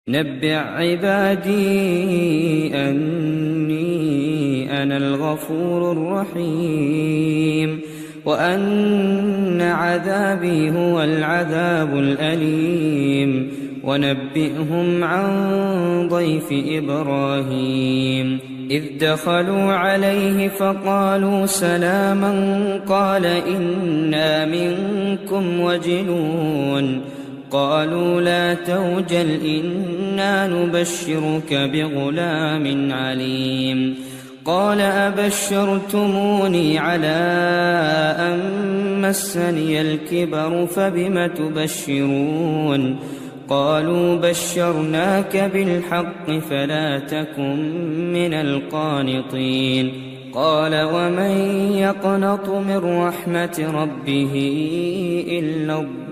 نبئ عبادي أني أنا الغفور الرحيم وأن عذابي هو العذاب الأليم ونبئهم عن ضيف إبراهيم إذ دخلوا عليه فقالوا سلاما قال إنا منكم وجلون قالوا لا توجل إنا نبشرك بغلام عليم قال أبشرتموني على أن مسني الكبر فبم تبشرون قالوا بشرناك بالحق فلا تكن من القانطين قال ومن يقنط من رحمة ربه إلا الضالون